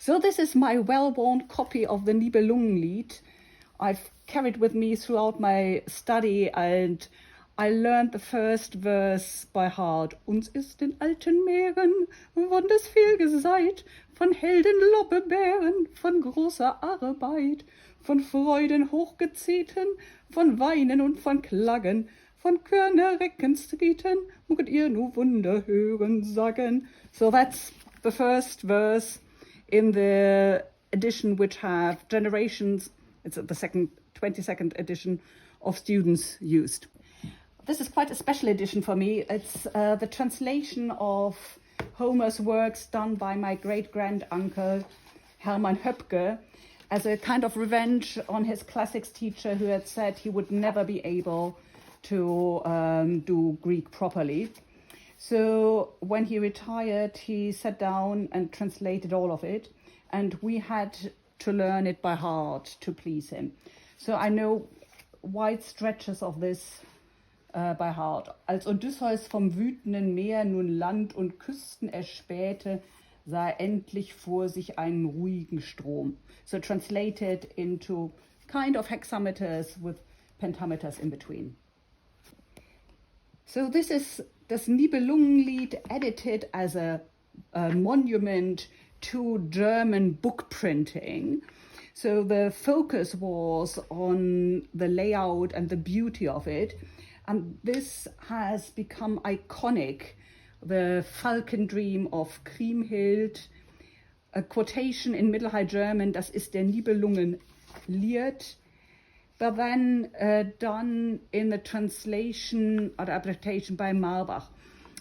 So this is my well-worn copy of the Nibelungenlied. I've carried with me throughout my study, and I learned the first verse by heart. Uns ist in alten Meeren wonders viel geseit, von Helden Lobbebeeren, von großer Arbeit, von Freuden hochgezieten, von Weinen und von Klagen, von Körnerreckenstrieten, möget ihr nur Wunder hören sagen. So that's the first verse in the edition which have generations, it's the 22nd edition of students used. This is quite a special edition for me. It's the translation of Homer's works done by my great-grand-uncle Hermann Hoepke as a kind of revenge on his classics teacher who had said he would never be able to do Greek properly. So when he retired, he sat down and translated all of it, and we had to learn it by heart to please him. So I know wide stretches of this by heart. Als Odysseus vom wütenden Meer nun Land und Küsten erspähte, sah er endlich vor sich einen ruhigen Strom. So translated into kind of hexameters with pentameters in between. So this is das Nibelungenlied edited as a monument to German book printing. So the focus was on the layout and the beauty of it. And this has become iconic. The Falkendream of Kriemhild, a quotation in Middle High German, das ist der Nibelungenlied, but then done in the translation or adaptation by Marbach.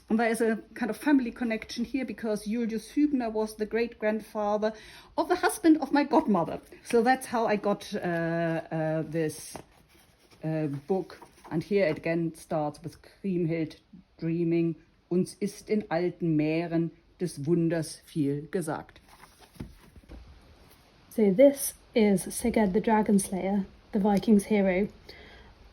And there is a kind of family connection here because Julius Hübner was the great-grandfather of the husband of my godmother. So that's how I got this book. And here it again starts with Kriemhild dreaming, uns ist in alten Meeren des Wunders viel gesagt. So this is Sigurd the Dragon Slayer, the Vikings hero.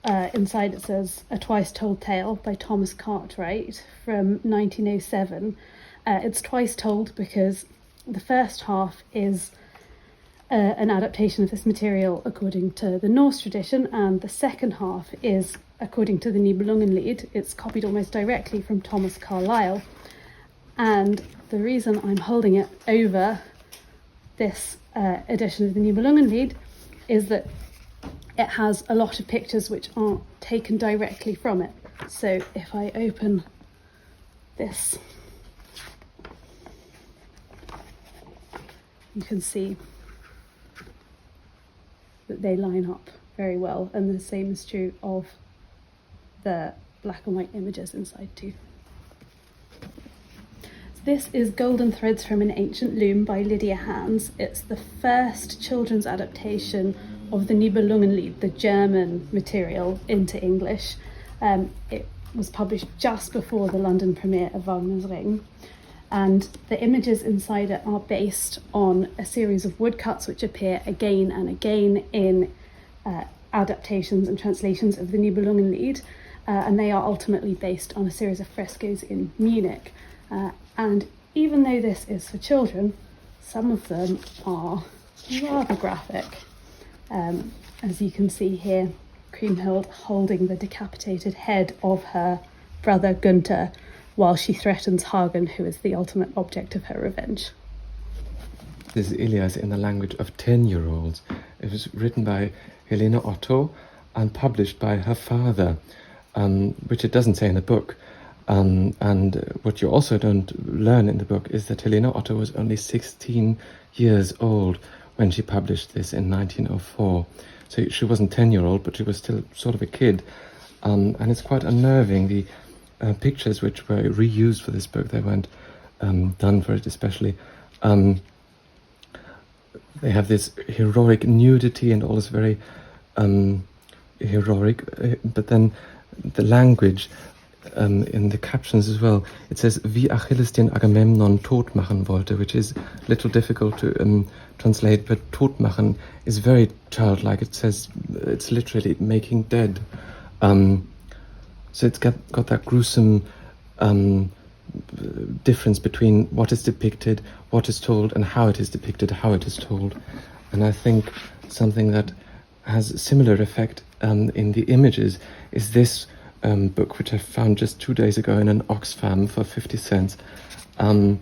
Inside it says A Twice Told Tale by Thomas Cartwright from 1907. It's twice told because the first half is an adaptation of this material according to the Norse tradition, and the second half is according to the Nibelungenlied. It's copied almost directly from Thomas Carlyle, and the reason I'm holding it over this edition of the Nibelungenlied is that it has a lot of pictures which aren't taken directly from it. So if I open this, you can see that they line up very well, and the same is true of the black and white images inside too. This is Golden Threads from an Ancient Loom by Lydia Hands. It's the first children's adaptation of the Nibelungenlied, the German material, into English. It was published just before the London premiere of Wagner's Ring, and the images inside it are based on a series of woodcuts which appear again and again in adaptations and translations of the Nibelungenlied, and they are ultimately based on a series of frescoes in Munich. And even though this is for children, some of them are rather graphic. As you can see here, Kriemhild holding the decapitated head of her brother Gunther while she threatens Hagen, who is the ultimate object of her revenge. This is Ilias in the language of 10-year-olds. It was written by Helena Otto and published by her father, which it doesn't say in the book. And what you also don't learn in the book is that Helena Otto was only 16 years old when she published this in 1904. So she wasn't 10-year-old, but she was still sort of a kid. And it's quite unnerving. The pictures which were reused for this book, they weren't done for it especially. They have this heroic nudity and all this very heroic, but then the language in the captions as well, it says, wie Achilles den Agamemnon tot machen wollte, which is a little difficult to translate, but tot machen is very childlike. It says it's literally making dead. So it's got that gruesome difference between what is depicted, what is told, and how it is depicted, how it is told. And I think something that has a similar effect in the images is this book, which I found just 2 days ago in an Oxfam for 50 cents. The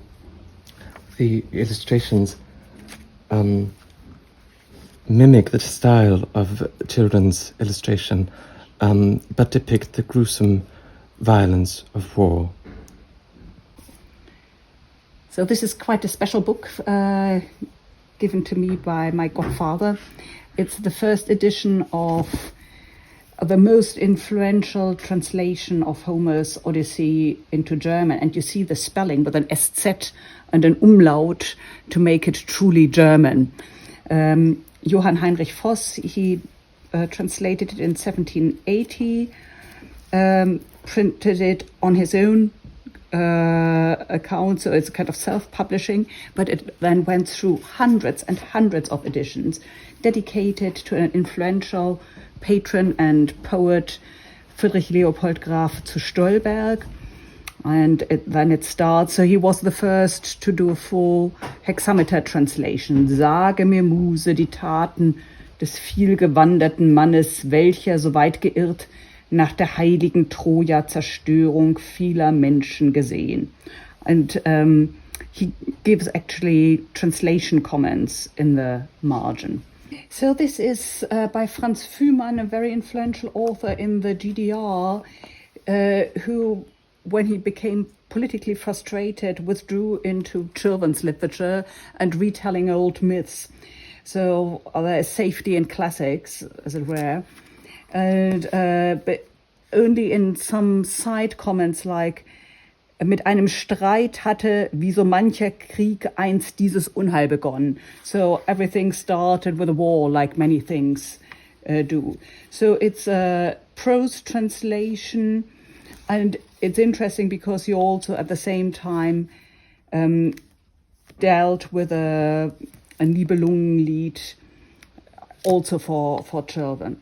illustrations mimic the style of children's illustration, but depict the gruesome violence of war. So this is quite a special book given to me by my godfather. It's the first edition of the most influential translation of Homer's Odyssey into German. And you see the spelling with an SZ and an umlaut to make it truly German. Johann Heinrich Voß, he translated it in 1780, printed it on his own account, so it's kind of self-publishing, but it then went through hundreds and hundreds of editions dedicated to an influential patron and poet, Friedrich Leopold Graf zu Stolberg. And then it starts, so he was the first to do a full hexameter translation. Sage mir, Muse, die Taten des vielgewanderten Mannes, welcher so weit geirrt nach der heiligen Troja-Zerstörung vieler Menschen gesehen. And he gives actually translation comments in the margin. So this is by Franz Fuhrmann, a very influential author in the GDR, who, when he became politically frustrated, withdrew into children's literature and retelling old myths. So there is safety in classics, as it were. And but only in some side comments like mit einem Streit hatte wie so mancher Krieg einst dieses Unheil begonnen. So everything started with a war, like many things do. So it's a prose translation, and it's interesting because he also at the same time dealt with a Nibelungenlied also for children.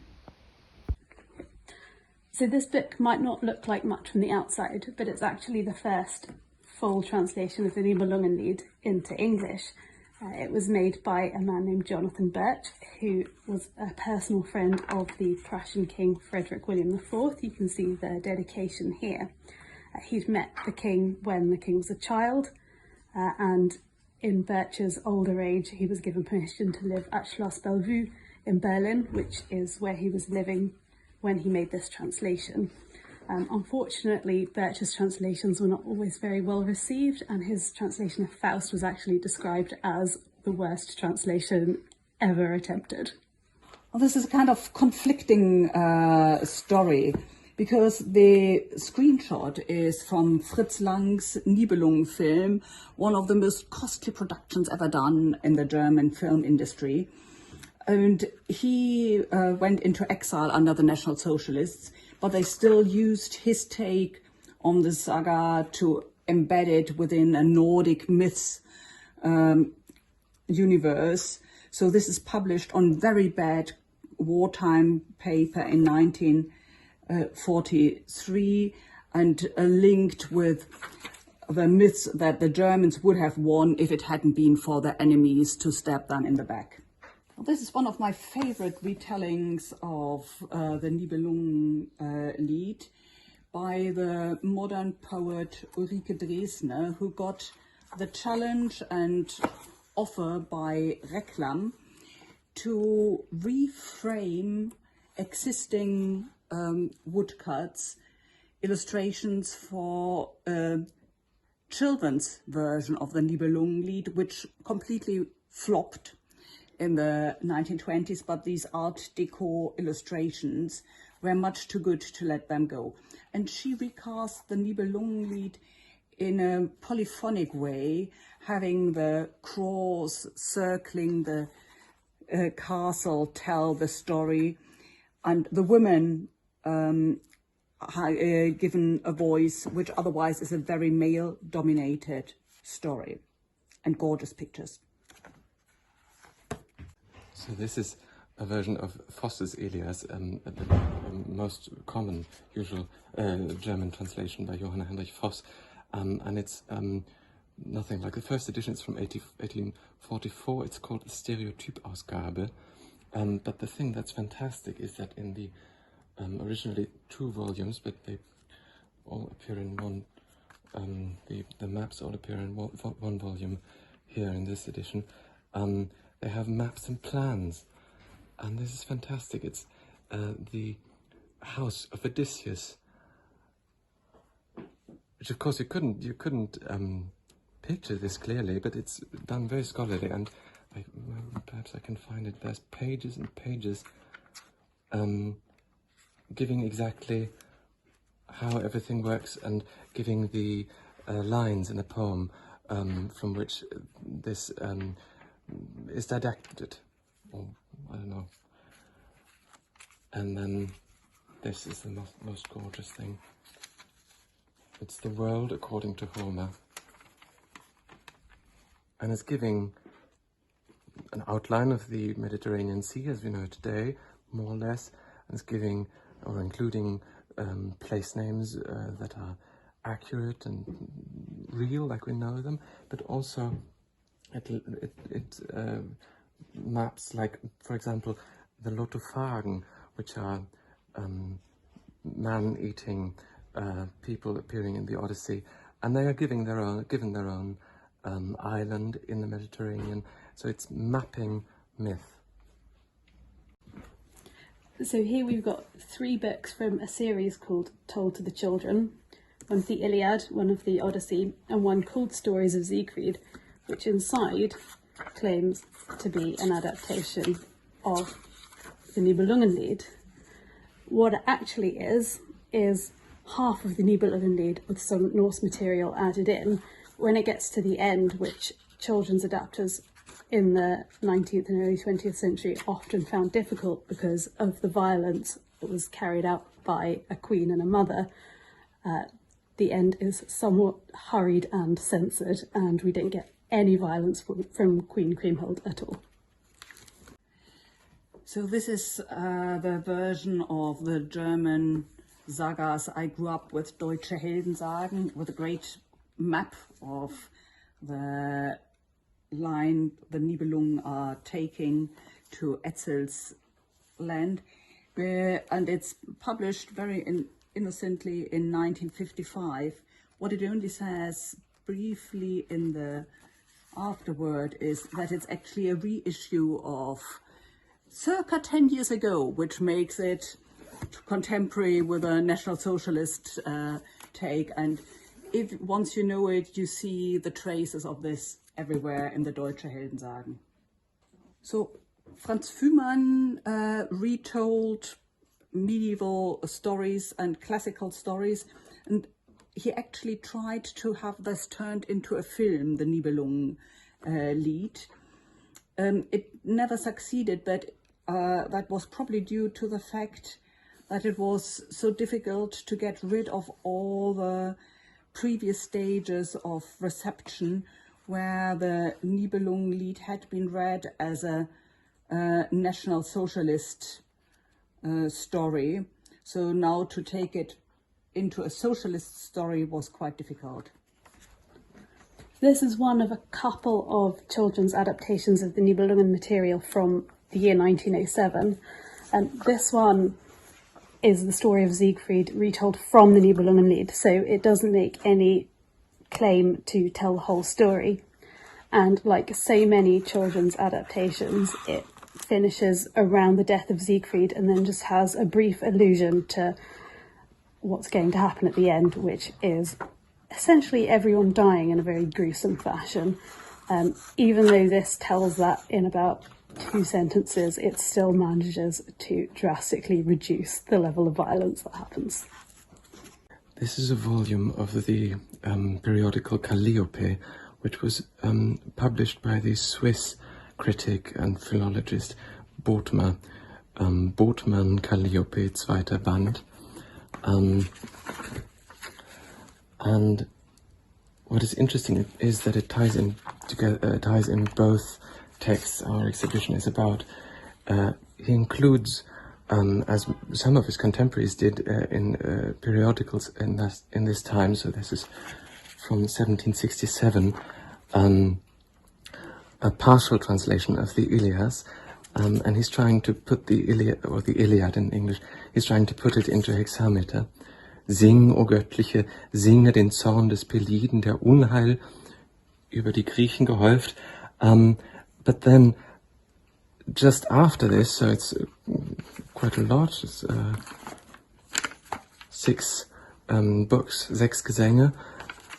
So this book might not look like much from the outside, but it's actually the first full translation of the Nibelungen Lied into English. It was made by a man named Jonathan Birch, who was a personal friend of the Prussian King Frederick William IV. You can see the dedication here. He'd met the king when the king was a child, and in Birch's older age, he was given permission to live at Schloss Bellevue in Berlin, which is where he was living when he made this translation. Unfortunately, Birch's translations were not always very well received, and his translation of Faust was actually described as the worst translation ever attempted. Well, this is a kind of conflicting story, because the screenshot is from Fritz Lang's Nibelungen film, one of the most costly productions ever done in the German film industry. And he went into exile under the National Socialists, but they still used his take on the saga to embed it within a Nordic myths universe. So this is published on very bad wartime paper in 1943 and linked with the myths that the Germans would have won if it hadn't been for their enemies to stab them in the back. This is one of my favorite retellings of the Nibelungen Lied by the modern poet Ulrike Dresner, who got the challenge and offer by Reklam to reframe existing woodcuts, illustrations for a children's version of the Nibelungen Lied, which completely flopped in the 1920s, but these Art Deco illustrations were much too good to let them go. And she recast the Nibelungen Lied in a polyphonic way, having the crows circling the castle tell the story, and the women given a voice, which otherwise is a very male-dominated story, and gorgeous pictures. So this is a version of Voss's Elias, the most common, usual German translation by Johann Heinrich Voß. and it's nothing like the first edition. It's from 1844. It's called Stereotyp-Ausgabe. But the thing that's fantastic is that in the originally 2 volumes, but they all appear in one. The maps all appear in one volume here in this edition. They have maps and plans, and this is fantastic. It's the house of Odysseus, which of course you couldn't picture this clearly, but it's done very scholarly, and perhaps I can find it. There's pages and pages giving exactly how everything works and giving the lines in a poem from which this is didacted, or I don't know. And then this is the most gorgeous thing. It's the world according to Homer, and it's giving an outline of the Mediterranean Sea as we know it today, more or less, and it's giving or including place names that are accurate and real, like we know them, but also it maps, like, for example, the Lotophagen, which are man-eating people appearing in the Odyssey, and they are given their own island in the Mediterranean. So it's mapping myth. So here we've got 3 books from a series called Told to the Children. One of the Iliad, one of the Odyssey, and one called Stories of Siegfried, which inside claims to be an adaptation of the Nibelungen Lied. What it actually is half of the Nibelungen Lied with some Norse material added in. When it gets to the end, which children's adapters in the 19th and early 20th century often found difficult because of the violence that was carried out by a queen and a mother, the end is somewhat hurried and censored, and we don't get any violence from Queen Kriemhild at all. So this is the version of the German sagas I grew up with, Deutsche Heldensagen, with a great map of the line the Nibelungen are taking to Etzel's land, and it's published very innocently in 1955. What it only says briefly in the afterword is that it's actually a reissue of circa 10 years ago, which makes it contemporary with a National Socialist take, and once you know it, you see the traces of this everywhere in the Deutsche Heldensagen. So Franz Fuhrmann retold medieval stories and classical stories, and he actually tried to have this turned into a film, the Nibelungen Lied. It never succeeded, but that was probably due to the fact that it was so difficult to get rid of all the previous stages of reception where the Nibelungen Lied had been read as a National Socialist story. So now to take it into a socialist story was quite difficult. This is one of a couple of children's adaptations of the Nibelungen material from the year 1907. And this one is the story of Siegfried retold from the Nibelungen Lied, so it doesn't make any claim to tell the whole story. And like so many children's adaptations, it finishes around the death of Siegfried and then just has a brief allusion to what's going to happen at the end, which is essentially everyone dying in a very gruesome fashion. Even though this tells that in about 2 sentences, it still manages to drastically reduce the level of violence that happens. This is a volume of the periodical Calliope, which was published by the Swiss critic and philologist Bodmer. Bodmer Calliope, zweiter Band. And what is interesting is that it ties in together, ties in both texts our exhibition is about. He includes, as some of his contemporaries did in periodicals in this time, so this is from 1767, a partial translation of the Ilias, and he's trying to put the Iliad in English, he's trying to put it into hexameter. Sing, o Göttliche, singe den Zorn des Peliden, der Unheil über die Griechen gehäuft. But then, just after this, so it's quite a lot, it's 6 books, 6 Gesänge,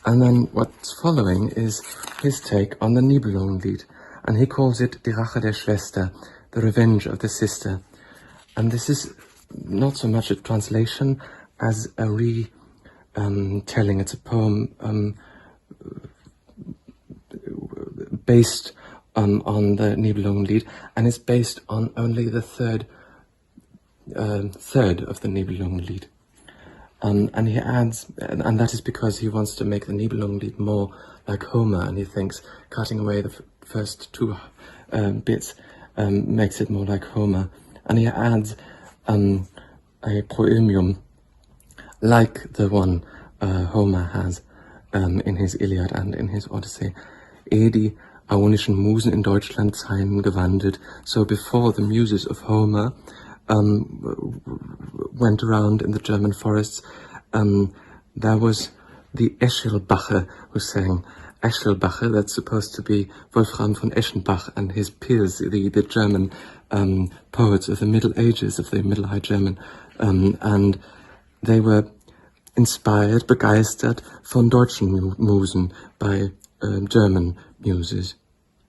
and then what's following is his take on the Nibelungenlied, and he calls it Die Rache der Schwester, the revenge of the sister. And this is not so much a translation as a telling. It's a poem based on the Nibelungenlied, and it's based on only the third of the Nibelungenlied. And he adds, and that is because he wants to make the Nibelungenlied more like Homer, and he thinks cutting away the first 2 bits makes it more like Homer. And he adds a proemium like the one Homer has in his Iliad and in his Odyssey. Die aonischen Musen in Deutschland seien gewandelt. So before the muses of Homer went around in the German forests, there was the Eschelbache who sang. Eschelbache, that's supposed to be Wolfram von Eschenbach and his peers, the German poets of the Middle Ages, of the Middle High German, and they were inspired, begeistert von deutschen Musen, by German muses.